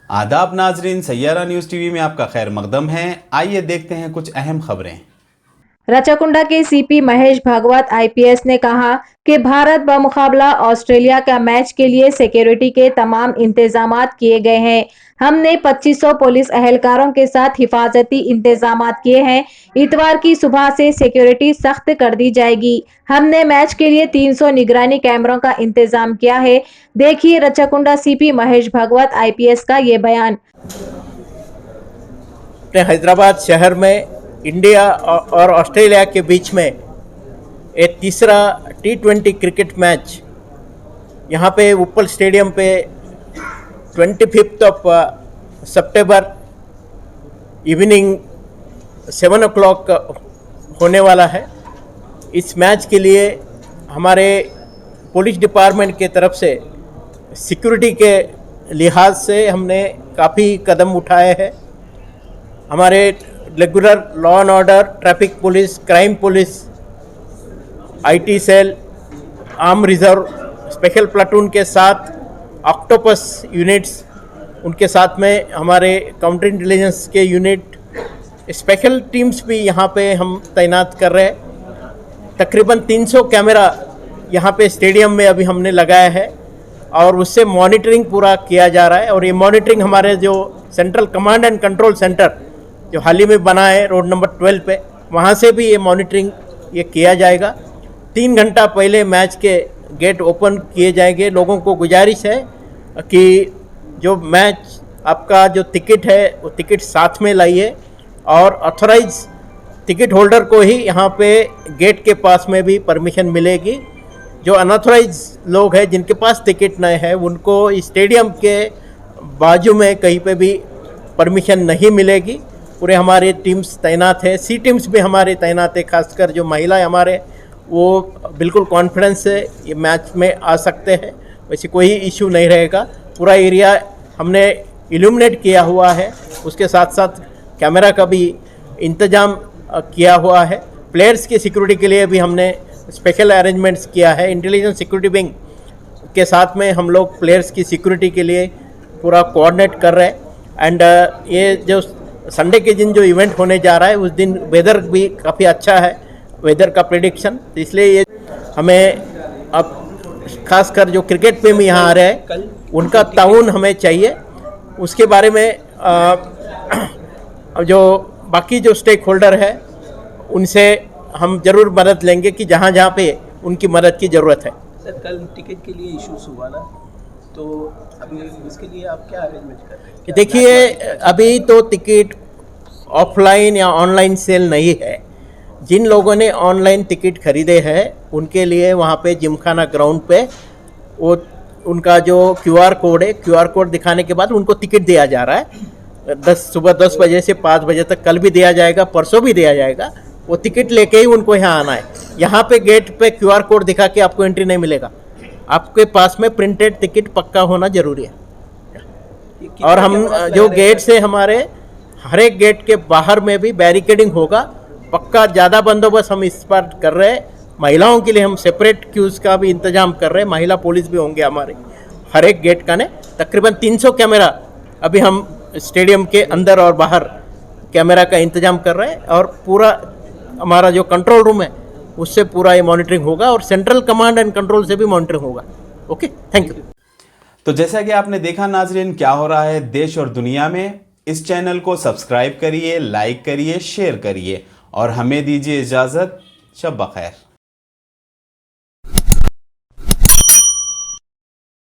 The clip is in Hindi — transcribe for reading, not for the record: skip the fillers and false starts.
आदाब नाजरीन, सैयारा न्यूज़ टीवी में आपका खैर मकदम है। आइए देखते हैं कुछ अहम खबरें। रचाकुंडा के सीपी महेश भागवत आईपीएस ने कहा कि भारत बमुकाबला ऑस्ट्रेलिया का मैच के लिए सिक्योरिटी के तमाम इंतजामात किए गए हैं। हमने 2500 पुलिस एहलकारों के साथ हिफाजती इंतजामात किए हैं। इतवार की सुबह से सिक्योरिटी सख्त कर दी जाएगी। हमने मैच के लिए 300 निगरानी कैमरों का इंतजाम किया है। देखिए रचाकुंडा सीपी महेश भागवत आईपीएस का ये बयान। हैदराबाद शहर में इंडिया और ऑस्ट्रेलिया के बीच में एक तीसरा T20 क्रिकेट मैच यहाँ पे उपल स्टेडियम पे 25 सितंबर इवनिंग 7 o'clock होने वाला है। इस मैच के लिए हमारे पुलिस डिपार्टमेंट के तरफ से सिक्योरिटी के लिहाज से हमने काफ़ी कदम उठाए हैं। हमारे regular law and order, traffic police, crime police, IT cell, arm reserve, special platoon के साथ ऑक्टोपस यूनिट्स, उनके साथ में हमारे काउंटर इंटेलिजेंस के यूनिट, स्पेशल टीम्स भी यहाँ पे हम तैनात कर रहे हैं। तकरीबन 300 कैमरा यहाँ पे स्टेडियम में अभी हमने लगाया है और उससे मॉनिटरिंग पूरा किया जा रहा है। और ये मॉनिटरिंग हमारे जो central command and control centre जो हाल ही में बना है रोड नंबर 12 पे, वहाँ से भी ये मॉनिटरिंग ये किया जाएगा। 3 घंटा पहले मैच के गेट ओपन किए जाएंगे। लोगों को गुजारिश है कि जो मैच आपका जो टिकट है वो टिकट साथ में लाइए और ऑथराइज टिकट होल्डर को ही यहाँ पे गेट के पास में भी परमिशन मिलेगी। जो अनऑथराइज लोग हैं जिनके पास टिकट नहीं है उनको स्टेडियम के बाजू में कहीं पे भी परमिशन नहीं मिलेगी। पूरे हमारे टीम्स तैनात है, सी टीम्स भी हमारे तैनात है। खासकर जो महिलाएं हमारे वो बिल्कुल कॉन्फिडेंस से ये मैच में आ सकते हैं, वैसे कोई इशू नहीं रहेगा। पूरा एरिया हमने इल्यूमिनेट किया हुआ है, उसके साथ साथ कैमरा का भी इंतजाम किया हुआ है। प्लेयर्स की सिक्योरिटी के लिए भी हमने स्पेशल अरेंजमेंट्स किया है। इंटेलिजेंस सिक्योरिटी विंग के साथ में हम लोग प्लेयर्स की सिक्योरिटी के लिए पूरा कोऑर्डिनेट कर रहे हैं। एंड ये जो संडे के दिन जो इवेंट होने जा रहा है उस दिन वेदर भी काफ़ी अच्छा है, वेदर का प्रेडिक्शन, तो इसलिए ये हमें अब खासकर जो क्रिकेट पे भी यहाँ आ रहे हैं उनका ताउन हमें चाहिए। उसके बारे में जो बाकी जो स्टेक होल्डर है उनसे हम ज़रूर मदद लेंगे कि जहाँ जहाँ पे उनकी मदद की ज़रूरत है। सर, कल टिकट के लिए इश्यूज हुआ ना, तो अभी इसके लिए आप क्या अरेंजमेंट कर रहे हैं? देखिए, अभी तो टिकट ऑफलाइन या ऑनलाइन सेल नहीं है। जिन लोगों ने ऑनलाइन टिकट खरीदे हैं उनके लिए वहाँ पे जिमखाना ग्राउंड पे वो उनका जो QR कोड है, QR कोड दिखाने के बाद उनको टिकट दिया जा रहा है। सुबह 10 बजे से 5 बजे तक कल भी दिया जाएगा, परसों भी दिया जाएगा। वो टिकट लेके ही उनको यहाँ आना है। यहाँ पे गेट पे QR कोड दिखा के आपको एंट्री नहीं मिलेगा। आपके पास में प्रिंटेड टिकट पक्का होना जरूरी है। और हम जो गेट से हमारे हर एक गेट के बाहर में भी बैरिकेडिंग होगा, पक्का ज़्यादा बंदोबस्त हम इस पर कर रहे हैं। महिलाओं के लिए हम सेपरेट क्यूज़ का भी इंतजाम कर रहे हैं, महिला पुलिस भी होंगे हमारे हर एक गेट का ने। तकरीबन 300 कैमरा अभी हम स्टेडियम के अंदर और बाहर कैमरा का इंतजाम कर रहे हैं। और पूरा हमारा जो कंट्रोल रूम है उससे पूरा ये मॉनिटरिंग होगा और सेंट्रल कमांड एंड कंट्रोल से भी मॉनिटरिंग होगा। Okay, thank you. तो जैसा कि आपने देखा नाजरीन, क्या हो रहा है देश और दुनिया में। इस चैनल को सब्सक्राइब करिए, लाइक करिए, शेयर करिए और हमें दीजिए इजाज़त। शब बखैर।